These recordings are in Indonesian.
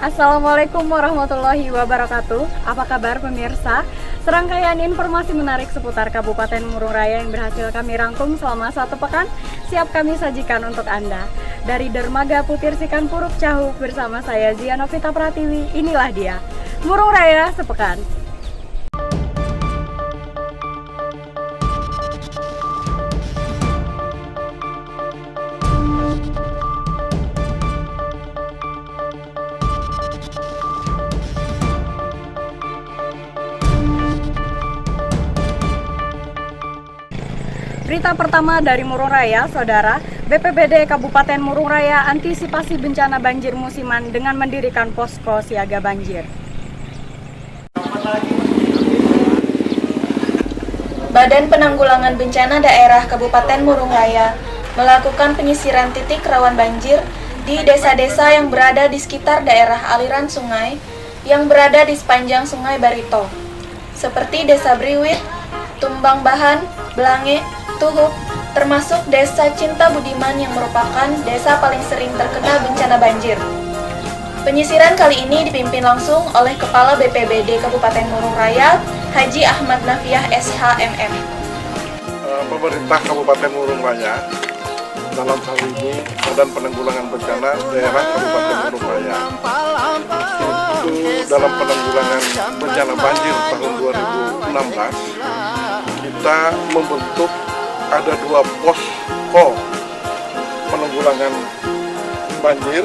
Assalamualaikum warahmatullahi wabarakatuh. Apa kabar pemirsa? Serangkaian informasi menarik seputar Kabupaten Murung Raya yang berhasil kami rangkum selama 1 pekan siap kami sajikan untuk Anda. Dari Dermaga Putir Sikan Puruk Cahu bersama saya Zia Novita Pratiwi, inilah dia Murung Raya Sepekan. Berita pertama dari Murung Raya, Saudara. BPBD Kabupaten Murung Raya antisipasi bencana banjir musiman dengan mendirikan posko siaga banjir. Badan Penanggulangan Bencana Daerah Kabupaten Murung Raya melakukan penyisiran titik rawan banjir di desa-desa yang berada di sekitar daerah aliran sungai yang berada di sepanjang Sungai Barito, seperti Desa Briwit, Tumbang Bahan, Blange, Tuhuk, termasuk Desa Cinta Budiman yang merupakan desa paling sering terkena bencana banjir. Penyisiran kali ini dipimpin langsung oleh Kepala BPBD Kabupaten Murung Raya, Haji Ahmad Nafiah SHMM. Pemerintah Kabupaten Murung Raya dalam hal ini Badan Penanggulangan Bencana Daerah Kabupaten Murung Raya itu dalam penanggulangan bencana banjir tahun 2016 kita membentuk ada 2 posko penanggulangan banjir.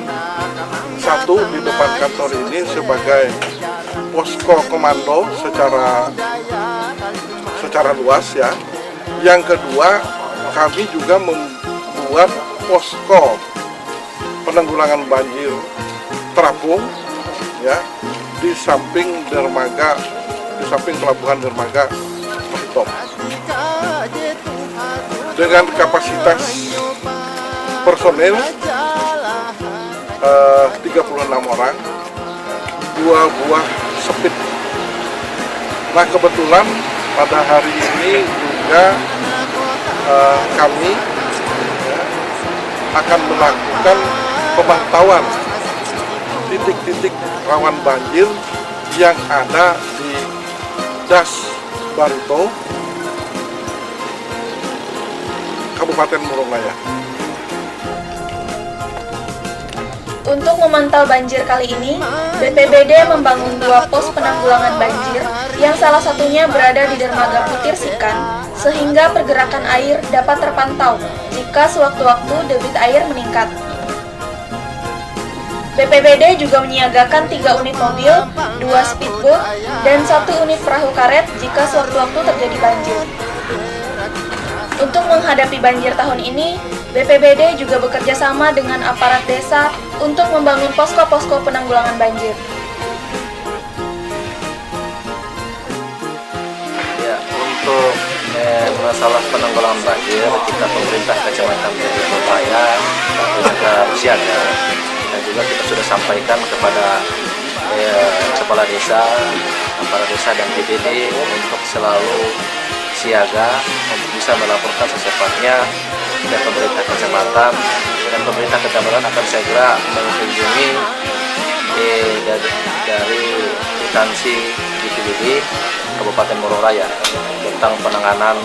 Satu di depan kantor ini sebagai posko komando secara luas ya. Yang kedua, kami juga membuat posko penanggulangan banjir terapung ya di samping dermaga, di samping pelabuhan dermaga Top. Dengan kapasitas personil 36 orang, 2 buah sepit. Nah kebetulan pada hari ini juga kami akan melakukan pemantauan titik-titik rawan banjir yang ada di Das Barito, Kabupaten Murung Raya. Untuk memantau banjir kali ini, BPBD membangun 2 pos penanggulangan banjir yang salah satunya berada di Dermaga Putir Sikan, sehingga pergerakan air dapat terpantau jika sewaktu-waktu debit air meningkat. BPBD juga menyiagakan 3 unit mobil, 2 speedboat, dan 1 unit perahu karet jika sewaktu-waktu terjadi banjir. Untuk menghadapi banjir tahun ini, BPBD juga bekerja sama dengan aparat desa untuk membangun posko-posko penanggulangan banjir. Ya, untuk masalah penanggulangan banjir, kita pemerintah Kecamatan Murung Raya kita siaga, dan juga kita sudah sampaikan kepada kepala desa, aparat desa dan BPBD untuk selalu siaga untuk bisa melaporkan secepatnya dan pemerintah kecamatan, dan pemerintah kecamatan akan segera mengunjungi dari instansi BPBD Kabupaten Murung Raya tentang penanganan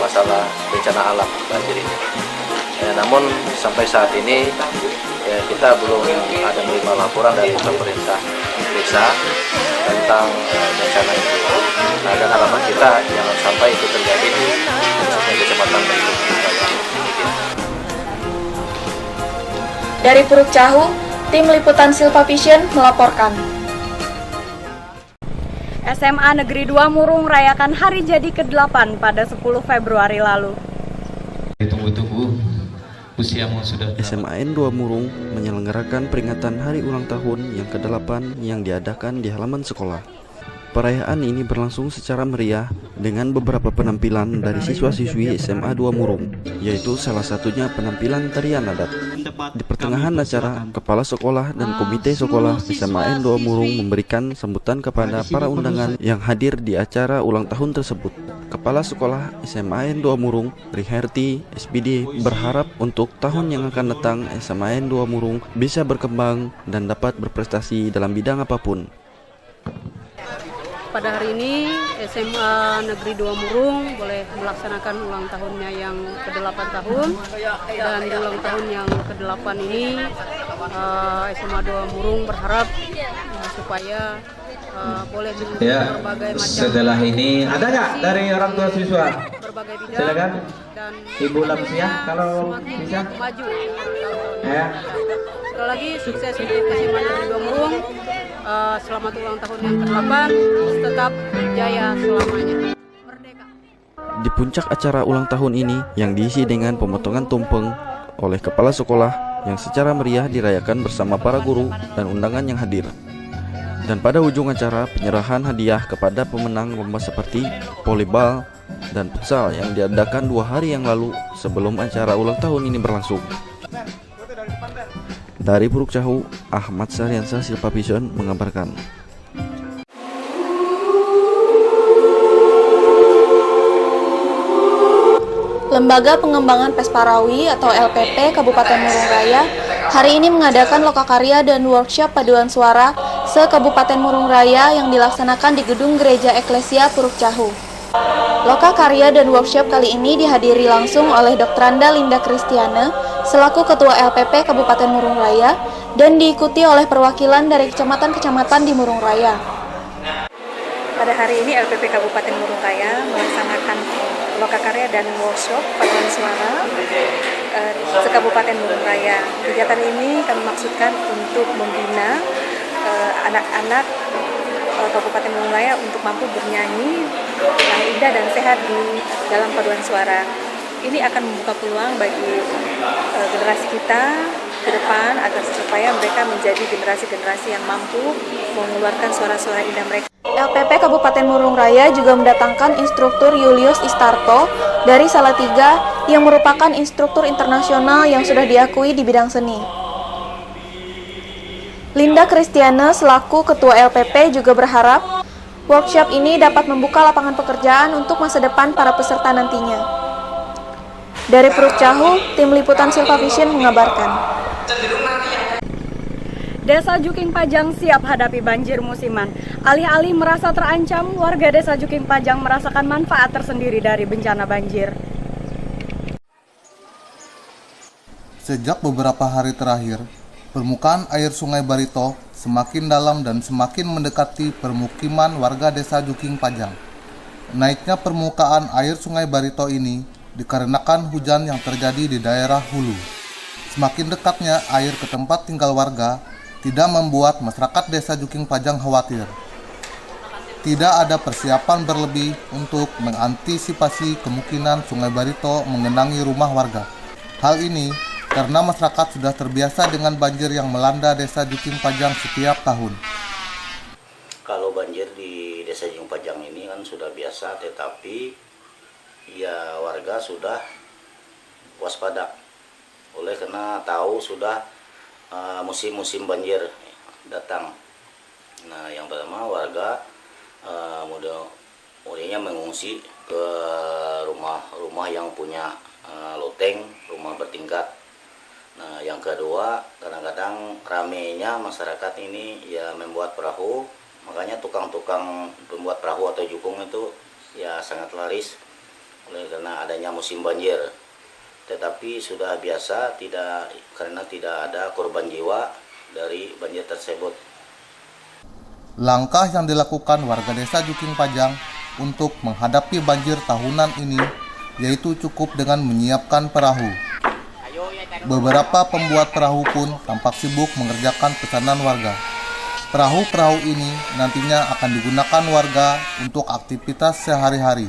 masalah bencana alam banjir ini. Namun sampai saat ini kita belum ada menerima laporan dari pemerintah desa tentang bencana itu. Nah, dan harapan kita jangan sampai itu terjadi di Kecamatan Murung Raya. Dari Puruk Cahu, tim liputan Silva Vision melaporkan. SMA Negeri 2 Murung rayakan hari jadi ke-8 pada 10 Februari lalu. Tunggu-tunggu. SMAN 2 Murung menyelenggarakan peringatan hari ulang tahun yang ke-8 yang diadakan di halaman sekolah. Perayaan ini berlangsung secara meriah dengan beberapa penampilan dari siswa-siswi SMA 2 Murung, yaitu salah satunya penampilan tarian adat. Di pertengahan acara, kepala sekolah dan komite sekolah SMAN 2 Murung memberikan sambutan kepada para undangan yang hadir di acara ulang tahun tersebut. Kepala Sekolah SMAN 2 Murung, Riherti SPD, berharap untuk tahun yang akan datang SMAN 2 Murung bisa berkembang dan dapat berprestasi dalam bidang apapun. Pada hari ini SMA Negeri 2 Murung boleh melaksanakan ulang tahunnya yang ke-8 tahun, dan di ulang tahun yang ke-8 ini SMA 2 Murung berharap supaya boleh Ya, berbagai macam setelah ini ada nggak dari orang tua siswa? berbagai bidang, Silakan. dan Ibu Lamsia kalau semakin bisa. maju. Ya. Sekali lagi sukses untuk SMA Negeri 2 Murung. Selamat ulang tahun yang ke-8, tetap jaya selamanya. Merdeka. Di puncak acara ulang tahun ini yang diisi dengan pemotongan tumpeng oleh kepala sekolah yang secara meriah dirayakan bersama para guru dan undangan yang hadir. Dan pada ujung acara penyerahan hadiah kepada pemenang lomba seperti volleyball dan futsal yang diadakan 2 hari yang lalu sebelum acara ulang tahun ini berlangsung. Dari Puruk Cahu, Ahmad Saryansa Silpa Vision mengabarkan. Lembaga Pengembangan Pesparawi atau LPP Kabupaten Murung Raya hari ini mengadakan lokakarya dan workshop paduan suara se-Kabupaten Murung Raya yang dilaksanakan di Gedung Gereja Eklesia Puruk Cahu. Lokakarya dan workshop kali ini dihadiri langsung oleh Doktranda Linda Kristiana selaku Ketua LPP Kabupaten Murung Raya dan diikuti oleh perwakilan dari kecamatan-kecamatan di Murung Raya. Pada hari ini LPP Kabupaten Murung Raya melaksanakan lokakarya dan workshop paduan suara se-Kabupaten Murung Raya. Kegiatan ini kami maksudkan untuk membina anak-anak Kabupaten Murung Raya untuk mampu bernyanyi yang indah dan sehat di dalam paduan suara. Ini akan membuka peluang bagi generasi kita ke depan agar supaya mereka menjadi generasi-generasi yang mampu mengeluarkan suara-suara indah mereka. LPP Kabupaten Murung Raya juga mendatangkan instruktur Julius Istarto dari Salatiga yang merupakan instruktur internasional yang sudah diakui di bidang seni. Linda Kristiana selaku Ketua LPP juga berharap workshop ini dapat membuka lapangan pekerjaan untuk masa depan para peserta nantinya. Dari Puruk Cahu, tim liputan Silpa Vision mengabarkan. Desa Juking Pajang siap hadapi banjir musiman. Alih-alih merasa terancam, warga Desa Juking Pajang merasakan manfaat tersendiri dari bencana banjir. Sejak beberapa hari terakhir, permukaan air Sungai Barito semakin dalam dan semakin mendekati permukiman warga Desa Juking Pajang. Naiknya permukaan air Sungai Barito ini dikarenakan hujan yang terjadi di daerah hulu. Semakin dekatnya air ke tempat tinggal warga tidak membuat masyarakat Desa Juking Pajang khawatir. Tidak ada persiapan berlebih untuk mengantisipasi kemungkinan Sungai Barito mengenangi rumah warga. Hal ini karena masyarakat sudah terbiasa dengan banjir yang melanda Desa Juking Pajang setiap tahun. Kalau banjir di Desa Juking Pajang ini kan sudah biasa, tetapi ya warga sudah waspada oleh karena tahu sudah musim-musim banjir datang. Nah, yang pertama warga mulainya mengungsi ke rumah-rumah yang punya loteng, rumah bertingkat. Nah, yang kedua kadang-kadang ramenya masyarakat ini ya membuat perahu, makanya tukang-tukang pembuat perahu atau jukung itu ya sangat laris oleh karena adanya musim banjir. Tetapi sudah biasa karena tidak ada korban jiwa dari banjir tersebut. Langkah yang dilakukan warga Desa Juking Pajang untuk menghadapi banjir tahunan ini yaitu cukup dengan menyiapkan perahu. Beberapa pembuat perahu pun tampak sibuk mengerjakan pesanan warga. Perahu-perahu ini nantinya akan digunakan warga untuk aktivitas sehari-hari.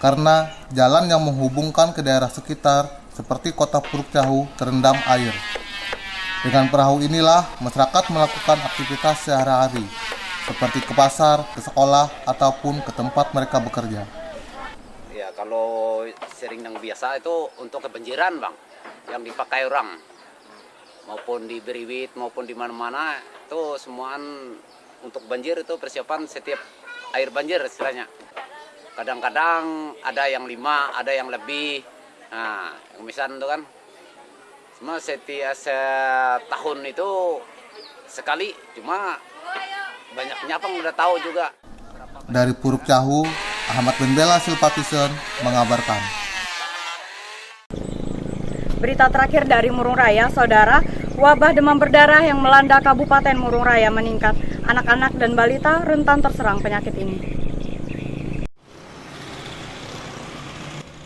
Karena jalan yang menghubungkan ke daerah sekitar seperti kota Puruk Cahu terendam air. Dengan perahu inilah masyarakat melakukan aktivitas sehari-hari seperti ke pasar, ke sekolah, ataupun ke tempat mereka bekerja. Ya kalau sering yang biasa itu untuk kebanjiran bang, yang dipakai orang maupun di Beriwit maupun di mana-mana itu semuaan untuk banjir itu persiapan setiap air banjir istilahnya. Kadang-kadang ada yang 5, ada yang lebih. Nah, yang misalnya itu kan, cuma setiap setahun itu sekali, cuma banyaknya apa udah tahu juga. Dari Puruk Cahu, Ahmad Benbela Silpatisen mengabarkan. Berita terakhir dari Murung Raya, saudara, wabah demam berdarah yang melanda Kabupaten Murung Raya meningkat. Anak-anak dan balita rentan terserang penyakit ini.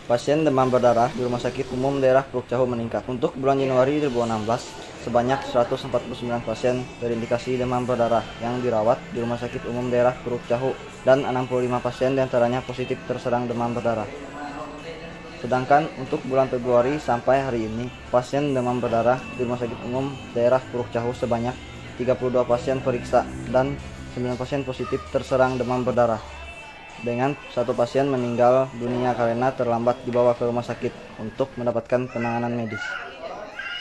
Pasien demam berdarah di Rumah Sakit Umum Daerah Puruk Cahu meningkat. Untuk bulan Januari 2016, sebanyak 149 pasien terindikasi demam berdarah yang dirawat di Rumah Sakit Umum Daerah Puruk Cahu dan 65 pasien diantaranya positif terserang demam berdarah. Sedangkan untuk bulan Februari sampai hari ini, pasien demam berdarah di Rumah Sakit Umum Daerah Puruk Cahu sebanyak 32 pasien periksa dan 9 pasien positif terserang demam berdarah. Dengan 1 pasien meninggal dunia karena terlambat dibawa ke rumah sakit untuk mendapatkan penanganan medis.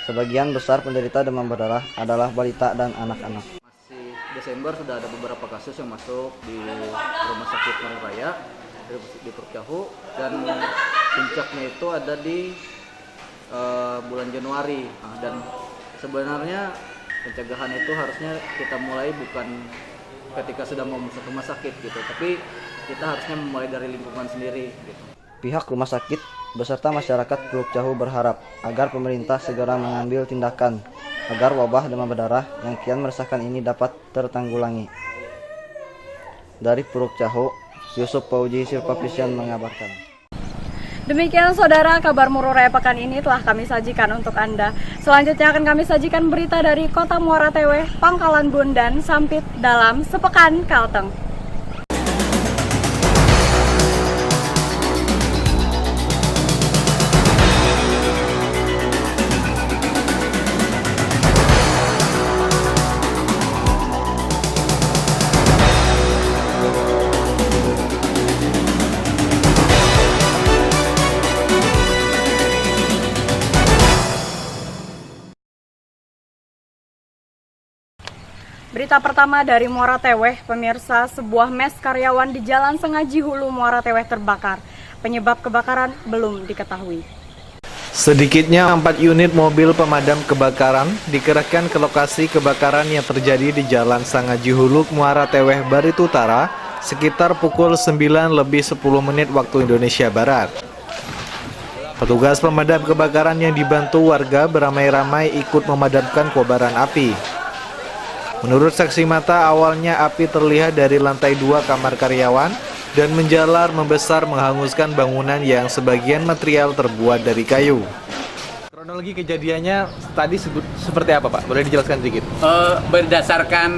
Sebagian besar penderita demam berdarah adalah balita dan anak-anak. Masih Desember sudah ada beberapa kasus yang masuk di Rumah Sakit Murung Raya di Puruk Cahu, dan puncaknya itu ada di bulan Januari. Dan sebenarnya pencegahan itu harusnya kita mulai bukan ketika sudah mau masuk rumah sakit gitu, tapi kita harusnya memulai dari lingkungan sendiri gitu. Pihak rumah sakit beserta masyarakat Puruk Cahu berharap agar pemerintah segera mengambil tindakan agar wabah demam berdarah yang kian meresahkan ini dapat tertanggulangi. Dari Puruk Cahu, Yusuf Pauji Silpapisian mengabarkan. Demikian saudara, kabar Murung Raya pekan ini telah kami sajikan untuk Anda. Selanjutnya akan kami sajikan berita dari Kota Muara Teweh, Pangkalan Bun, dan Sampit dalam Sepekan Kalteng. Berita pertama dari Muara Teweh, pemirsa, sebuah mes karyawan di Jalan Sengaji Hulu Muara Teweh terbakar. Penyebab kebakaran belum diketahui. Sedikitnya 4 unit mobil pemadam kebakaran dikerahkan ke lokasi kebakaran yang terjadi di Jalan Sengaji Hulu Muara Teweh, Barito Utara sekitar pukul 9:10 waktu Indonesia Barat. Petugas pemadam kebakaran yang dibantu warga beramai-ramai ikut memadamkan kobaran api. Menurut saksi mata, awalnya api terlihat dari lantai 2 kamar karyawan dan menjalar membesar menghanguskan bangunan yang sebagian material terbuat dari kayu. Kronologi kejadiannya tadi seperti apa, Pak? Boleh dijelaskan sedikit? Berdasarkan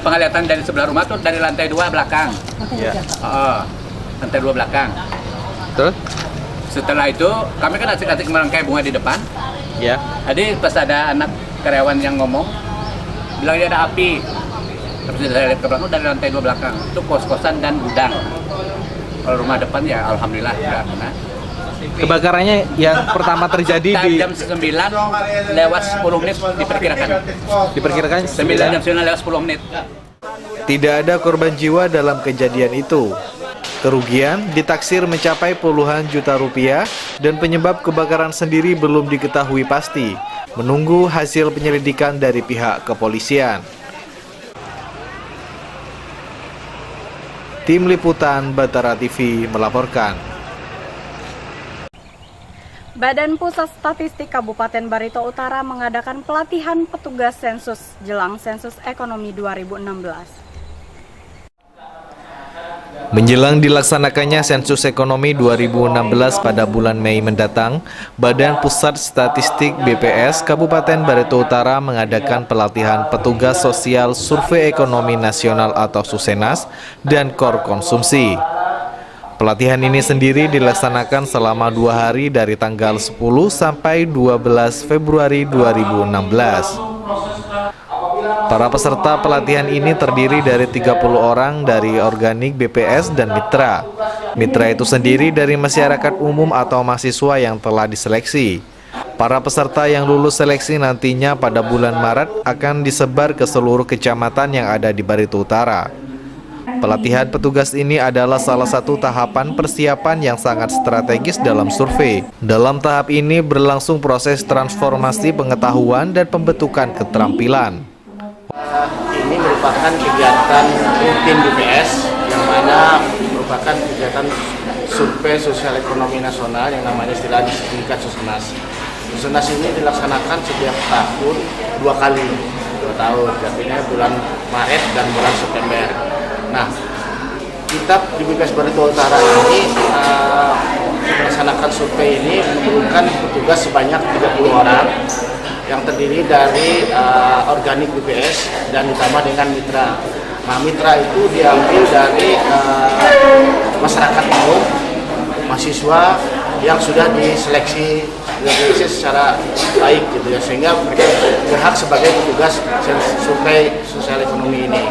penglihatan dari sebelah rumah tuh dari lantai 2 belakang. Ya. Lantai 2 belakang. Terus? Setelah itu kami kan asik-asik merangkai bunga di depan. Ya. Jadi pas ada anak karyawan yang ngomong, bilangnya ada api. Terus saya lihat ke belakang dari lantai 2 belakang. Itu kos-kosan dan gudang. Kalau rumah depan ya alhamdulillah tidak kena. Kebakarannya yang pertama terjadi di jam 9 lewat 10 menit diperkirakan. Diperkirakan 9 jam 9 lewat 10 menit. Tidak ada korban jiwa dalam kejadian itu. Kerugian ditaksir mencapai puluhan juta rupiah dan penyebab kebakaran sendiri belum diketahui pasti. Menunggu hasil penyelidikan dari pihak kepolisian. Tim Liputan Batara TV melaporkan. Badan Pusat Statistik Kabupaten Barito Utara mengadakan pelatihan petugas sensus jelang sensus ekonomi 2016. Menjelang dilaksanakannya sensus ekonomi 2016 pada bulan Mei mendatang, Badan Pusat Statistik BPS Kabupaten Barito Utara mengadakan pelatihan petugas sosial survei ekonomi nasional atau Susenas dan Kor Konsumsi. Pelatihan ini sendiri dilaksanakan selama 2 hari dari tanggal 10 sampai 12 Februari 2016. Para peserta pelatihan ini terdiri dari 30 orang dari organik BPS dan mitra. Mitra itu sendiri dari masyarakat umum atau mahasiswa yang telah diseleksi. Para peserta yang lulus seleksi nantinya pada bulan Maret akan disebar ke seluruh kecamatan yang ada di Barito Utara. Pelatihan petugas ini adalah salah satu tahapan persiapan yang sangat strategis dalam survei. Dalam tahap ini berlangsung proses transformasi pengetahuan dan pembentukan keterampilan. Ini merupakan kegiatan rutin BPS yang mana merupakan kegiatan survei sosial ekonomi nasional yang namanya istilah disingkat Susenas. Susenas ini dilaksanakan setiap tahun 2 kali, 2 tahun, artinya bulan Maret dan bulan September. Nah, kita di BPS Barito Utara ini melaksanakan survei ini memerlukan petugas sebanyak 30 orang yang terdiri dari organik BPS dan ditambah dengan mitra. Nah, mitra itu diambil dari masyarakat umum, mahasiswa yang sudah diseleksi secara baik gitu ya, sehingga mereka berhak sebagai petugas survei sosial ekonomi ini.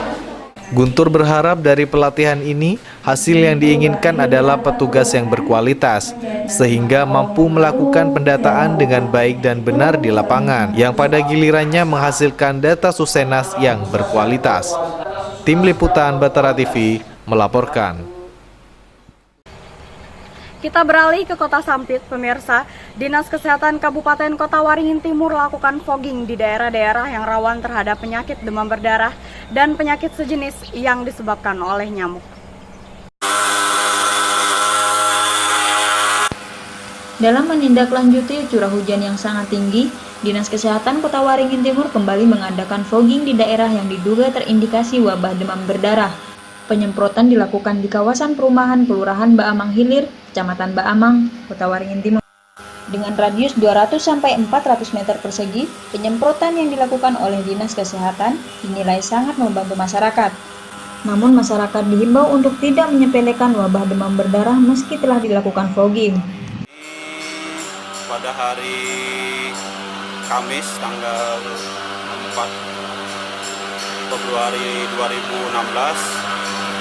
Guntur berharap dari pelatihan ini, hasil yang diinginkan adalah petugas yang berkualitas, sehingga mampu melakukan pendataan dengan baik dan benar di lapangan, yang pada gilirannya menghasilkan data Susenas yang berkualitas. Tim Liputan Batara TV melaporkan. Kita beralih ke Kota Sampit, pemirsa. Dinas Kesehatan Kabupaten Kota Waringin Timur lakukan fogging di daerah-daerah yang rawan terhadap penyakit demam berdarah dan penyakit sejenis yang disebabkan oleh nyamuk. Dalam menindaklanjuti curah hujan yang sangat tinggi, Dinas Kesehatan Kota Waringin Timur kembali mengadakan fogging di daerah yang diduga terindikasi wabah demam berdarah. Penyemprotan dilakukan di kawasan perumahan Kelurahan Baamang Hilir, Kecamatan Baamang, Kota Waringin Timur. Dengan radius 200-400 meter persegi, penyemprotan yang dilakukan oleh Dinas Kesehatan dinilai sangat membantu masyarakat. Namun masyarakat dihimbau untuk tidak menyepelekan wabah demam berdarah meski telah dilakukan fogging. Pada hari Kamis tanggal 4 Februari 2016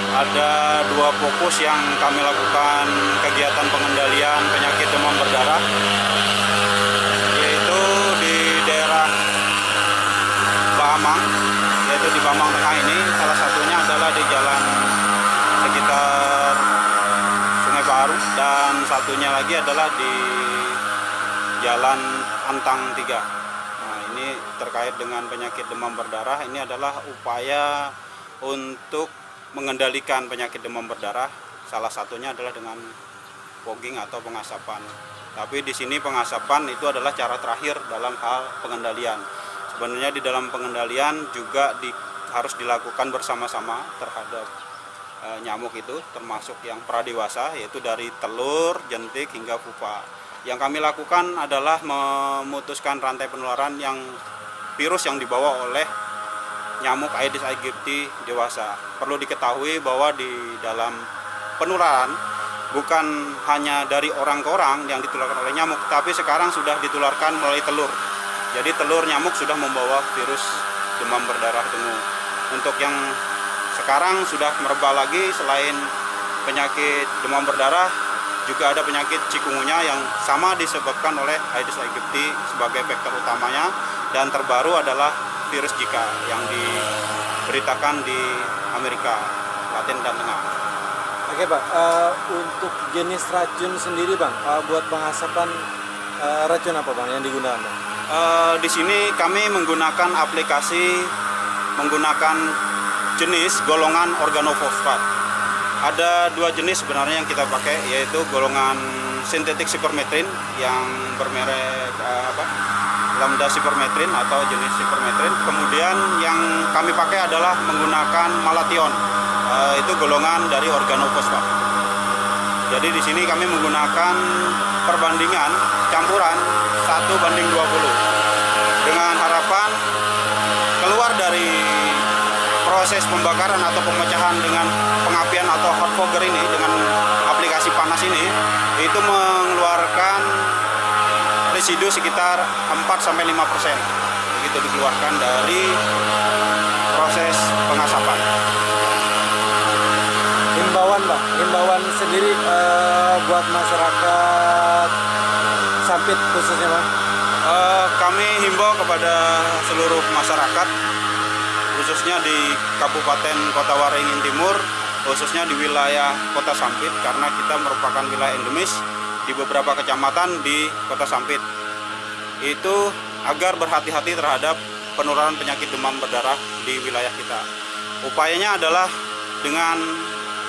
ada 2 fokus yang kami lakukan kegiatan pengendalian penyakit demam berdarah, yaitu di daerah Baamang, yaitu di Baamang Tengah ini. Salah satunya adalah di jalan sekitar Sungai Baru, dan satunya lagi adalah di Jalan Antang 3. Nah, ini terkait dengan penyakit demam berdarah. Ini adalah upaya untuk mengendalikan penyakit demam berdarah. Salah satunya adalah dengan fogging atau pengasapan. Tapi di sini pengasapan itu adalah cara terakhir dalam hal pengendalian. Sebenarnya di dalam pengendalian juga harus dilakukan bersama-sama terhadap nyamuk itu, termasuk yang pradewasa, yaitu dari telur, jentik hingga pupa. Yang kami lakukan adalah memutuskan rantai penularan yang virus yang dibawa oleh nyamuk Aedes aegypti dewasa. Perlu diketahui bahwa di dalam penularan bukan hanya dari orang ke orang yang ditularkan oleh nyamuk, tapi sekarang sudah ditularkan melalui telur. Jadi telur nyamuk sudah membawa virus demam berdarah dengue. Untuk yang sekarang sudah merebak lagi, selain penyakit demam berdarah, juga ada penyakit cikungunya yang sama disebabkan oleh Aedes aegypti sebagai vektor utamanya, dan terbaru adalah virus Zika yang diberitakan di Amerika Latin dan Tengah. Oke Pak, untuk jenis racun sendiri Bang, buat pengasapan racun apa Bang yang digunakan Bang? Di sini kami menggunakan aplikasi menggunakan jenis golongan organofosfat. Ada 2 jenis sebenarnya yang kita pakai, yaitu golongan sintetik sipermetrin yang bermerek lambda sipermetrin atau jenis sipermetrin. Kemudian yang kami pakai adalah menggunakan malation, itu golongan dari organofosfat. Jadi di sini kami menggunakan perbandingan campuran 1:20 dengan harapan keluar dari proses pembakaran atau pemecahan dengan pengapian atau hot fogger ini, dengan aplikasi panas ini, itu mengeluarkan residu sekitar 4-5%. Begitu dikeluarkan dari proses pengasapan. Himbauan Bang, himbauan sendiri buat masyarakat Sampit khususnya Bang? Kami himbau kepada seluruh masyarakat, khususnya di Kabupaten Kota Waringin Timur, khususnya di wilayah Kota Sampit, karena kita merupakan wilayah endemis di beberapa kecamatan di Kota Sampit. Itu agar berhati-hati terhadap penurunan penyakit demam berdarah di wilayah kita. Upayanya adalah dengan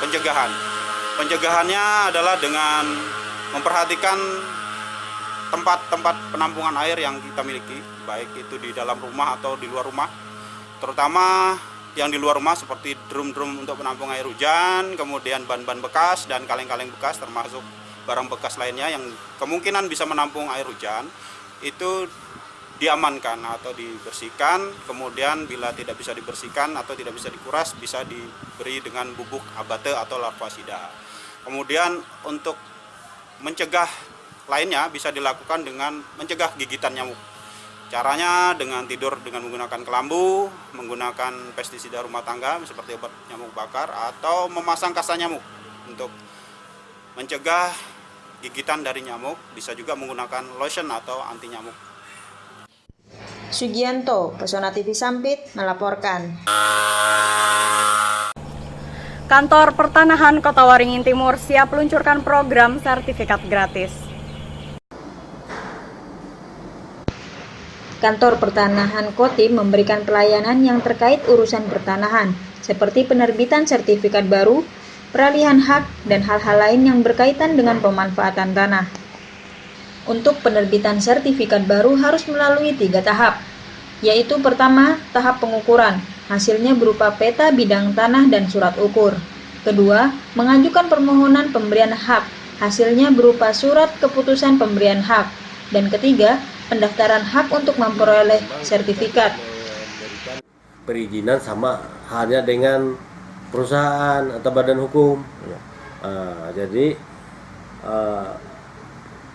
pencegahan. Pencegahannya adalah dengan memperhatikan tempat-tempat penampungan air yang kita miliki, baik itu di dalam rumah atau di luar rumah. Terutama yang di luar rumah seperti drum-drum untuk penampung air hujan, kemudian ban-ban bekas dan kaleng-kaleng bekas termasuk barang bekas lainnya yang kemungkinan bisa menampung air hujan, itu diamankan atau dibersihkan. Kemudian bila tidak bisa dibersihkan atau tidak bisa dikuras, bisa diberi dengan bubuk abate atau larvasida. Kemudian untuk mencegah lainnya bisa dilakukan dengan mencegah gigitan nyamuk. Caranya dengan tidur dengan menggunakan kelambu, menggunakan pestisida rumah tangga seperti obat nyamuk bakar, atau memasang kasa nyamuk untuk mencegah gigitan dari nyamuk. Bisa juga menggunakan lotion atau anti nyamuk. Sugianto, Pesona TV Sampit, melaporkan. Kantor Pertanahan Kota Waringin Timur siap luncurkan program sertifikat gratis. Kantor Pertanahan Kotim memberikan pelayanan yang terkait urusan pertanahan, seperti penerbitan sertifikat baru, peralihan hak, dan hal-hal lain yang berkaitan dengan pemanfaatan tanah. Untuk penerbitan sertifikat baru harus melalui 3 tahap, yaitu pertama, tahap pengukuran, hasilnya berupa peta bidang tanah dan surat ukur. Kedua, mengajukan permohonan pemberian hak, hasilnya berupa surat keputusan pemberian hak. Dan ketiga, pendaftaran hak untuk memperoleh sertifikat. Perizinan sama halnya dengan perusahaan atau badan hukum. Jadi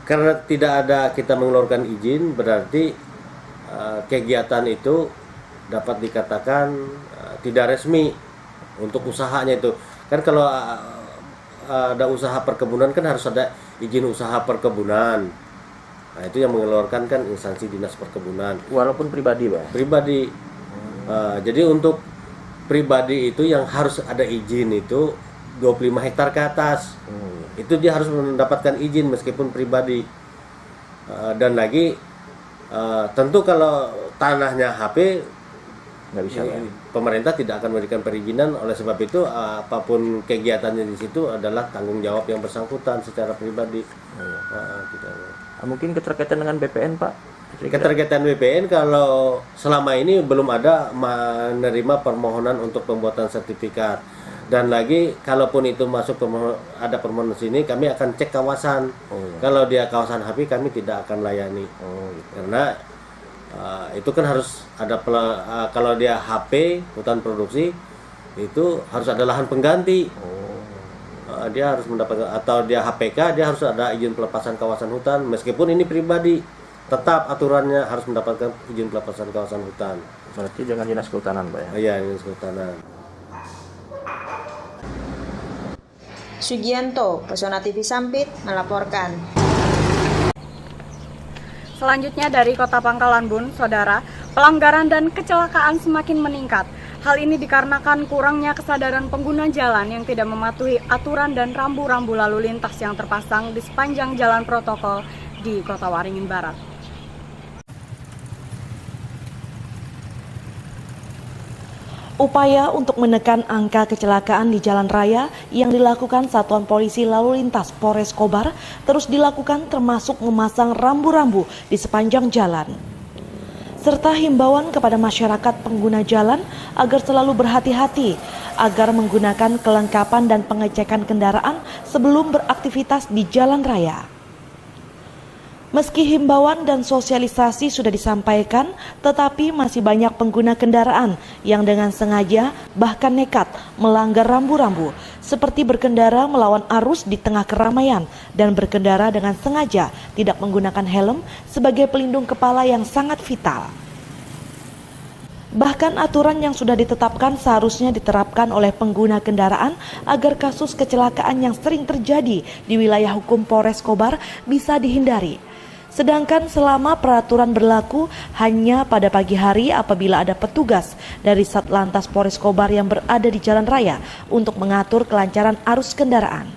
karena tidak ada kita mengeluarkan izin, berarti kegiatan itu dapat dikatakan tidak resmi untuk usahanya itu. Kan kalau ada usaha perkebunan kan harus ada izin usaha perkebunan. Nah, itu yang mengeluarkan kan instansi dinas perkebunan. Walaupun pribadi, Pak? Pribadi. Jadi untuk pribadi itu yang harus ada izin itu 25 hektar ke atas. Itu dia harus mendapatkan izin meskipun pribadi. Dan lagi tentu kalau tanahnya HP nggak bisa, pemerintah tidak akan memberikan perizinan. Oleh sebab itu apapun kegiatannya di situ adalah tanggung jawab yang bersangkutan secara pribadi. Mungkin keterkaitan dengan BPN, Pak? Keterkaitan BPN kalau selama ini belum ada menerima permohonan untuk pembuatan sertifikat. Dan lagi kalaupun itu masuk ada permohonan sini, kami akan cek kawasan. Kalau dia kawasan HP kami tidak akan layani. Karena itu kan harus ada kalau dia HP hutan produksi itu harus ada lahan pengganti. Dia harus mendapatkan, atau dia HPK, dia harus ada izin pelepasan kawasan hutan. Meskipun ini pribadi, tetap aturannya harus mendapatkan izin pelepasan kawasan hutan. Berarti dengan dinas kehutanan, Pak, ya? Iya, dinas kehutanan. Sugianto, Pesona TV Sampit, melaporkan. Selanjutnya dari Kota Pangkalan Bun, Saudara, pelanggaran dan kecelakaan semakin meningkat. Hal ini dikarenakan kurangnya kesadaran pengguna jalan yang tidak mematuhi aturan dan rambu-rambu lalu lintas yang terpasang di sepanjang jalan protokol di Kota Waringin Barat. Upaya untuk menekan angka kecelakaan di jalan raya yang dilakukan Satuan Polisi Lalu Lintas Polres Kobar terus dilakukan, termasuk memasang rambu-rambu di sepanjang jalan, serta himbauan kepada masyarakat pengguna jalan agar selalu berhati-hati agar menggunakan kelengkapan dan pengecekan kendaraan sebelum beraktivitas di jalan raya. Meski himbauan dan sosialisasi sudah disampaikan, tetapi masih banyak pengguna kendaraan yang dengan sengaja bahkan nekat melanggar rambu-rambu, seperti berkendara melawan arus di tengah keramaian dan berkendara dengan sengaja tidak menggunakan helm sebagai pelindung kepala yang sangat vital. Bahkan aturan yang sudah ditetapkan seharusnya diterapkan oleh pengguna kendaraan agar kasus kecelakaan yang sering terjadi di wilayah hukum Polres Kobar bisa dihindari. Sedangkan selama peraturan berlaku hanya pada pagi hari apabila ada petugas dari Satlantas Polres Kobar yang berada di jalan raya untuk mengatur kelancaran arus kendaraan.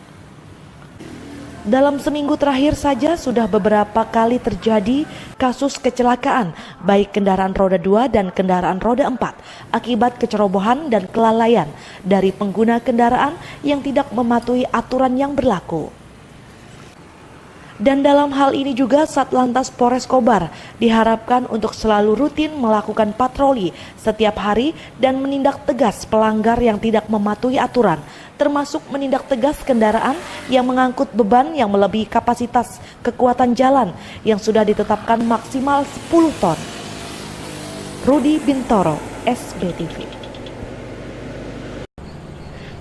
Dalam seminggu terakhir saja sudah beberapa kali terjadi kasus kecelakaan baik kendaraan roda 2 dan kendaraan roda 4 akibat kecerobohan dan kelalaian dari pengguna kendaraan yang tidak mematuhi aturan yang berlaku. Dan dalam hal ini juga Satlantas Polres Kobar diharapkan untuk selalu rutin melakukan patroli setiap hari dan menindak tegas pelanggar yang tidak mematuhi aturan, termasuk menindak tegas kendaraan yang mengangkut beban yang melebihi kapasitas kekuatan jalan yang sudah ditetapkan maksimal 10 ton. Rudi Bintoro, SBTV.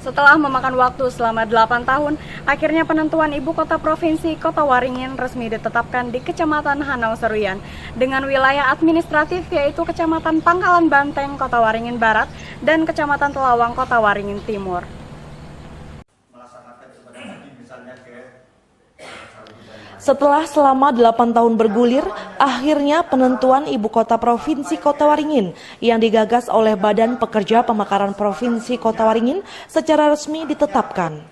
Setelah memakan waktu selama 8 tahun, akhirnya penentuan Ibu Kota Provinsi Kota Waringin resmi ditetapkan di Kecamatan Hanau Seruyan dengan wilayah administratif yaitu Kecamatan Pangkalan Banteng Kota Waringin Barat dan Kecamatan Telawang Kota Waringin Timur. Setelah selama 8 tahun bergulir, akhirnya penentuan Ibu Kota Provinsi Kota Waringin yang digagas oleh Badan Pekerja Pemekaran Provinsi Kota Waringin secara resmi ditetapkan.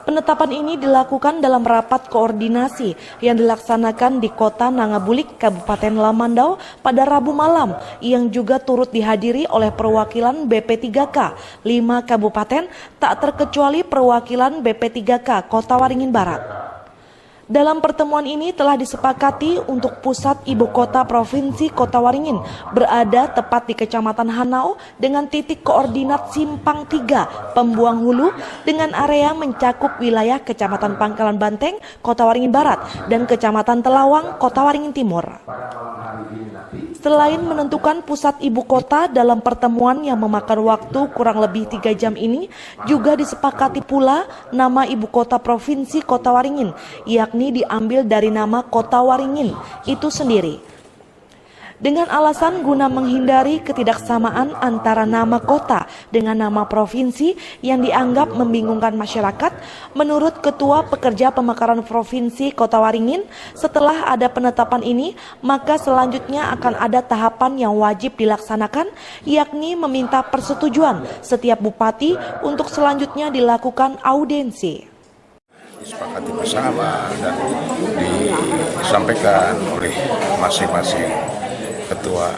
Penetapan ini dilakukan dalam rapat koordinasi yang dilaksanakan di Kota Nangabulik, Kabupaten Lamandau pada Rabu malam yang juga turut dihadiri oleh perwakilan BP3K 5 kabupaten tak terkecuali perwakilan BP3K Kota Waringin Barat. Dalam pertemuan ini telah disepakati untuk pusat ibu kota provinsi Kota Waringin berada tepat di Kecamatan Hanau dengan titik koordinat Simpang 3 Pembuang Hulu dengan area mencakup wilayah Kecamatan Pangkalan Banteng Kota Waringin Barat dan Kecamatan Telawang Kota Waringin Timur. Selain menentukan pusat ibu kota dalam pertemuan yang memakan waktu kurang lebih 3 jam ini, juga disepakati pula nama ibu kota provinsi Kota Waringin, yakni diambil dari nama Kota Waringin itu sendiri. Dengan alasan guna menghindari ketidaksamaan antara nama kota dengan nama provinsi yang dianggap membingungkan masyarakat, menurut Ketua Pekerja Pemekaran Provinsi Kota Waringin, setelah ada penetapan ini, maka selanjutnya akan ada tahapan yang wajib dilaksanakan, yakni meminta persetujuan setiap bupati untuk selanjutnya dilakukan audiensi. Disepakati bersama dan disampaikan oleh masing-masing ketua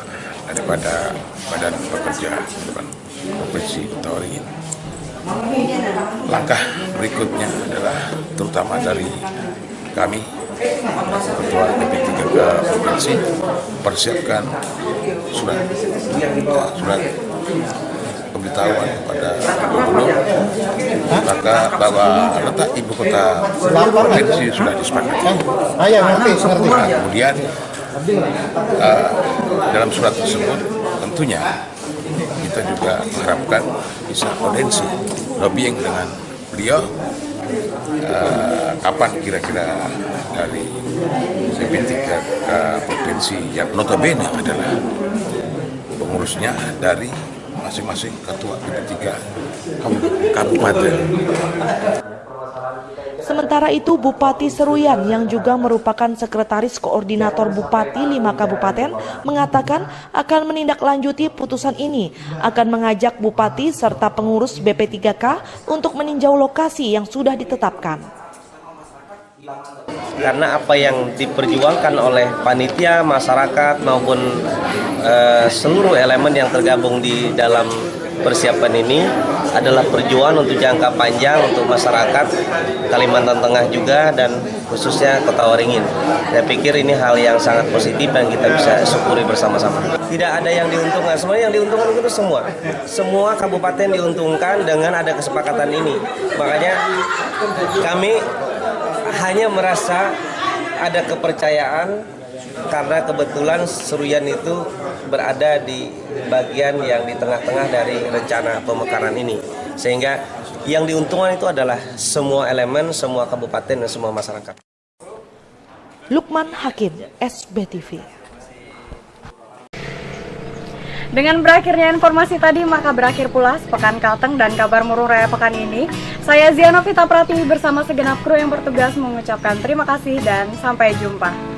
daripada Badan Pekerja Provinsi Kota Waringin. Langkah berikutnya adalah terutama dari kami Ketua BP3K Provinsi persiapkan surat pemberitahuan kepada Gubernur, maka bahwa letak ibu kota provinsi sudah disepakati. Kemudian dalam surat tersebut tentunya kita juga mengharapkan bisa audiensi lobbying dengan beliau kapan kira-kira dari BP3K provinsi yang notabene adalah pengurusnya dari masing-masing ketua BP3 kabupaten. Sementara itu, Bupati Seruyan yang juga merupakan Sekretaris Koordinator Bupati 5 Kabupaten mengatakan akan menindaklanjuti putusan ini, akan mengajak Bupati serta pengurus BP3K untuk meninjau lokasi yang sudah ditetapkan. Karena apa yang diperjuangkan oleh panitia, masyarakat maupun seluruh elemen yang tergabung di dalam persiapan ini adalah perjuangan untuk jangka panjang untuk masyarakat Kalimantan Tengah juga dan khususnya Kota Waringin. Saya pikir ini hal yang sangat positif dan kita bisa syukuri bersama-sama. Tidak ada yang diuntungkan, sebenarnya yang diuntungkan itu semua kabupaten diuntungkan dengan ada kesepakatan ini. Makanya kami hanya merasa ada kepercayaan karena kebetulan Seruyan itu berada di bagian yang di tengah-tengah dari rencana pemekaran ini, sehingga yang diuntungkan itu adalah semua elemen, semua kabupaten dan semua masyarakat. Lukman Hakim, SBTV. Dengan berakhirnya informasi tadi, maka berakhir pula Sepekan Kalteng dan Kabar Murung Raya pekan ini. Saya Ziana Vita Pratiwi bersama segenap kru yang bertugas mengucapkan terima kasih dan sampai jumpa.